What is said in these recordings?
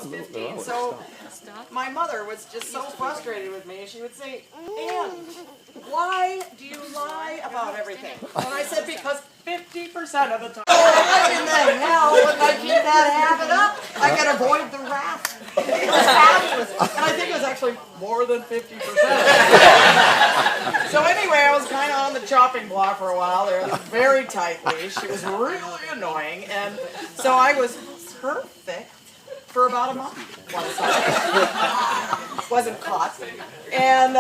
was 15, so my mother was just so frustrated with me. She would say, Ann, why do you lie about everything? And I said, because 50% of the time. And then now, when I keep that habit up, I can avoid the wrath. It was fabulous. And I think it was actually more than 50%. So anyway, I was kind of on the chopping block for a while. There was a very tight leash. She was really annoying. And so I was perfect for about a month. Wasn't caught. And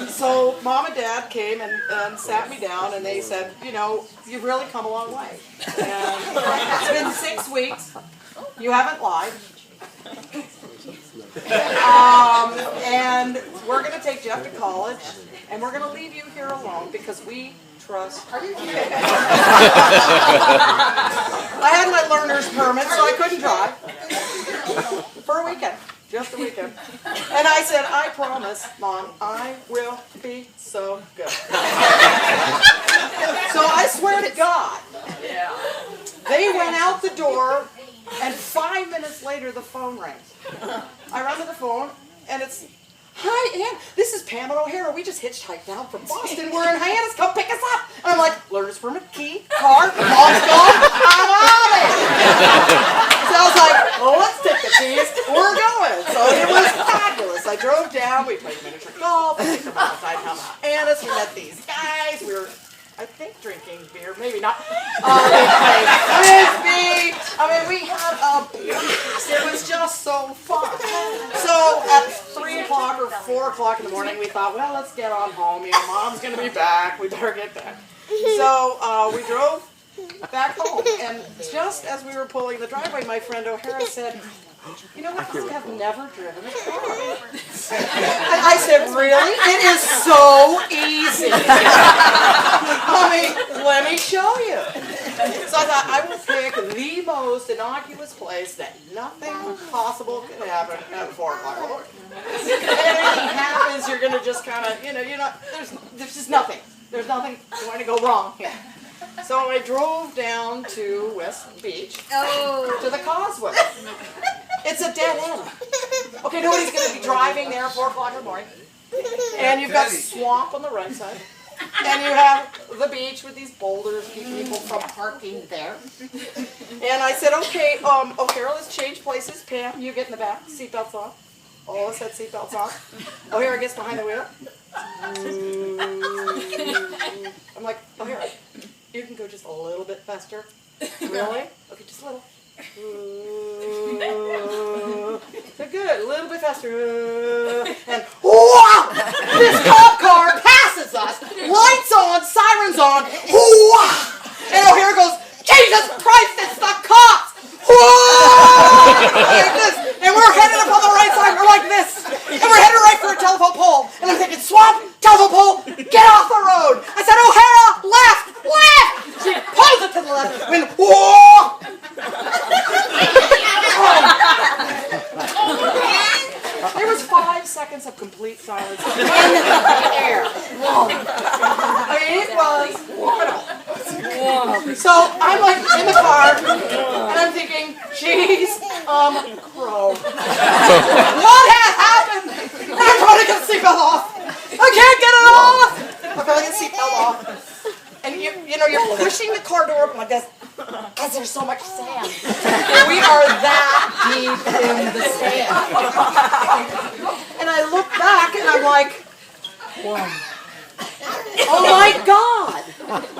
so Mom and Dad came and sat me down, and they said, you know, you've really come a long way. And it's been 6 weeks. You haven't lied. And we're going to take Jeff to college, and we're going to leave you here alone because we trust you. I had my learner's permit, so I couldn't drive for a weekend. Just a weekend. And I said, I promise, Mom, I will be so good. So I swear to God, they went out the door, and 5 minutes later the phone rings. I run to the phone, and it's, hi, Ann, this is Pam and O'Hara. We just hitchhiked down from Boston. We're in Hyannis. Come pick us up. And I'm like, learner's permit, key, car, mom's gone, I'm on it. So I was like, well, let's take the keys. We're going. So it was fabulous. I drove down. We played miniature golf. We took them outside Hyannis. We met these guys. We were, I think, drinking beer. Maybe not. We played frisbee. I mean, we had a blast. It was just so fun. So at 3 o'clock or 4 o'clock in the morning, we thought, well, let's get on home. You know, Mom's going to be back. We better get back. So we drove back home. And just as we were pulling the driveway, my friend O'Hara said, you know what, I have never driven a car. And I said, really? It is so easy. I mean, let me show you. So I thought, I will pick the most innocuous place that nothing possible could happen at 4 o'clock in the morning. If anything happens, you're going to just kind of, you know, you're not, there's just nothing. There's nothing going to go wrong here. So I drove down to West Beach, to the Causeway. It's a dead end. Okay, nobody's going to be driving there at 4 o'clock in the morning. And you've got swamp on the right side. And you have the beach with these boulders keeping people from parking there. And I said, okay, O'Hara, let's change places. Pam, you get in the back, seatbelts on. All of us had seatbelts on. O'Hara gets behind the wheel. I'm like, O'Hara, you can go just a little bit faster. Really? Okay, just a little. So good, a little bit faster. And whoa! This cop car passes us. Lights on, sirens on. Whoa! And O'Hara goes, Jesus Christ, it's the cops! Whoa! Like this. And we're headed up on the right side. We're like this. And we're headed right for a telephone pole. And I'm thinking, swamp, telephone pole, get off the road. I said, O'Hara, left, left. She pulls it to the left. When whoa! There was 5 seconds of complete silence in the air. I mean, it was wonderful. So I'm like in the car, and I'm thinking, jeez, crow. What has happened? I'm trying to get the seatbelt off. I can't get it off. I'm trying to get the seatbelt off. And you know, you're pushing the car door open like this, because there's so much sand. We are that deep in the sand. And I look back and I'm like, whoa. Oh my God!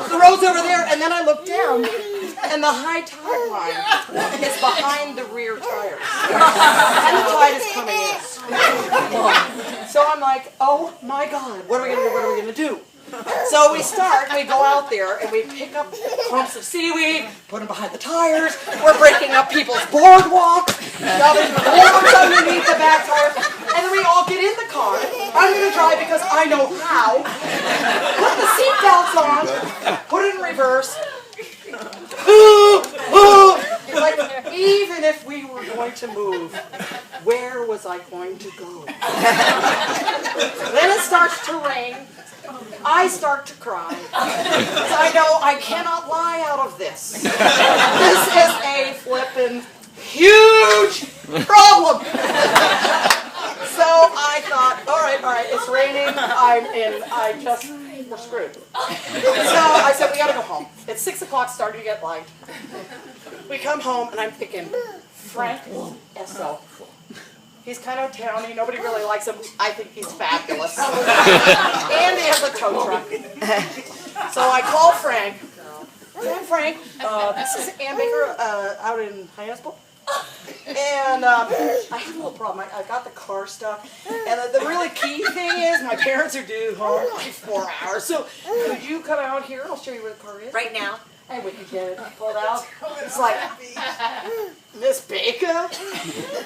The road's over there, and then I look down, and the high tide line is behind the rear tires. And the tide is coming in. So I'm like, oh my God, what are we gonna do? What are we gonna do? So we go out there, and we pick up clumps of seaweed, put them behind the tires. We're breaking up people's boardwalks, shoving boards underneath the back tires, and then we all get in the car. I'm going to drive because I know how. Put the seatbelts on, put it in reverse. Like, even if we were going to move, where was I going to go? Then it starts to rain. I start to cry. I know I cannot lie out of this. This is a flippin' huge problem. raining. We're screwed. So I said, we gotta go home. It's 6 o'clock, starting to get light. We come home, and I'm thinking, Frank S.O. He's kind of towny. Nobody really likes him. I think he's fabulous. And he has a tow truck. So I call Frank. Hey, Frank. This is Ann Baker out in Hyannisville. And I have a little problem. I got the car stuck. And the really key thing is my parents are due home in like 4 hours. So could you come out here? I'll show you where the car is. Right now. And we can get it pulled out. It's like, Miss Baker?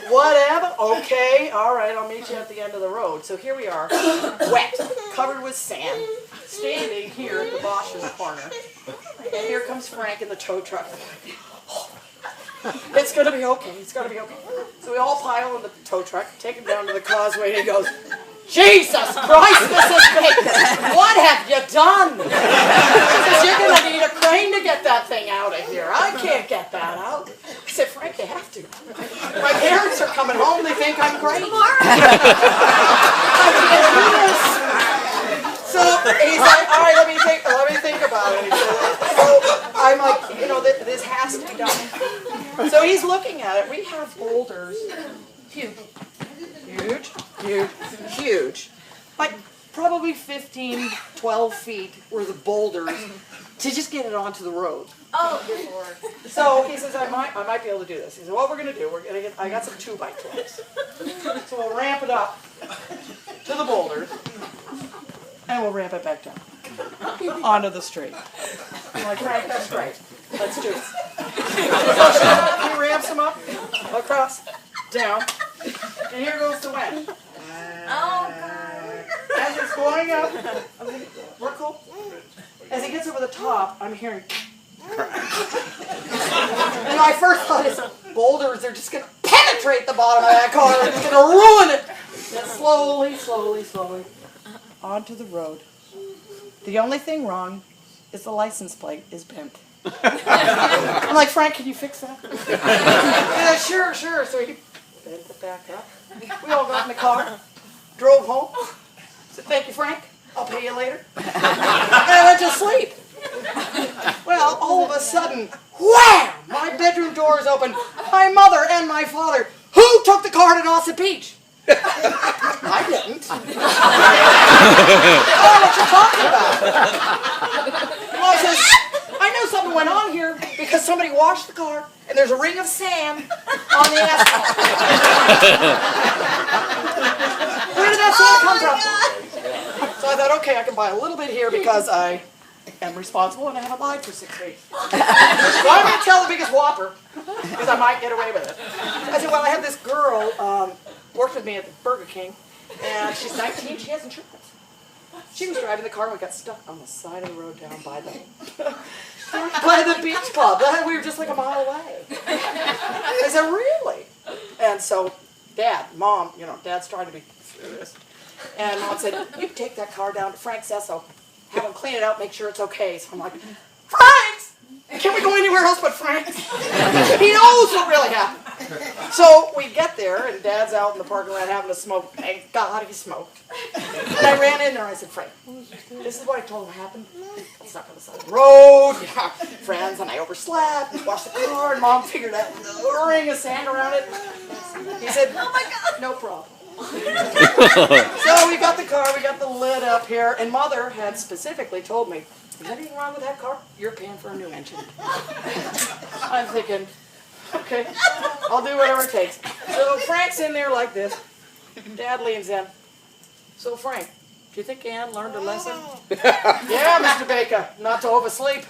Whatever. Okay, all right, I'll meet you at the end of the road. So here we are, wet, covered with sand, standing here at the Bosch's corner. And here comes Frank in the tow truck. It's going to be okay, it's going to be okay. So we all pile in the tow truck, take him down to the causeway, and he goes, Jesus Christ, Mrs. Baker, what have you done? He says, you're going to need a crane to get that thing out of here. I can't get that out. I said, Frank, you have to. My parents are coming home. They think I'm crazy. I can't do this. So he's like, all right, let me think about it. So I'm like, this has to be done. So he's looking at it. We have boulders. Huge. Like probably 15, 12 feet worth of boulders to just get it onto the road. Oh, good Lord. So he says, I might be able to do this. He said, what we're going to do, I got some 2x12s. So we'll ramp it up to the boulders, and we'll ramp it back down onto the street. I'm like, Frank, that's great. Let's do this. He ramps them up, across, down, and here goes the wind. Oh, God. As it's going up, I'm thinking, we're cool. As he gets over the top, I'm hearing. And my first thought is, boulders are just going to penetrate the bottom of that car. They're just going to ruin it. And slowly, onto the road. The only thing wrong is the license plate is bent. I'm like, Frank, can you fix that? Yeah, sure. So he bent it back up. We all got in the car, drove home. Said, thank you, Frank. I'll pay you later. And I went to sleep. Well, all of a sudden, wham! My bedroom door is open. My mother and my father. Who took the car to Nauset Beach? I didn't. Oh, what you talking about? Well, I says, I know something went on here because somebody washed the car and there's a ring of sand on the asphalt. Where did that sand come from? So I thought, okay, I can buy a little bit here because I am responsible and I haven't lied for 6 weeks. So I'm going to tell the biggest whopper because I might get away with it. I said, well, I have this girl worked with me at the Burger King, and she's 19. She has insurance. She was driving the car and we got stuck on the side of the road down by the beach club. We were just like a mile away. I said, really? And so Mom, Dad's trying to be serious. And Mom said, you take that car down to Frank's Esso, have him clean it out, make sure it's okay. So I'm like, Frank's? Can we go anywhere else but Frank's? He knows what really happened. So we get there, and Dad's out in the parking lot having a smoke. Thank God he smoked. And I ran in there, and I said, Frank, this is what I told him happened. I was stuck on the side of the road, friends, and I overslept, and washed the car, and Mom figured out a ring of sand around it. He said, oh my God, no problem. So we got the car, we got the lid up here, and Mother had specifically told me, is anything wrong with that car? You're paying for a new engine. I'm thinking, okay, I'll do whatever it takes. So Frank's in there like this. Dad leans in. So Frank, do you think Ann learned a lesson? Yeah, Mr. Baker, not to oversleep.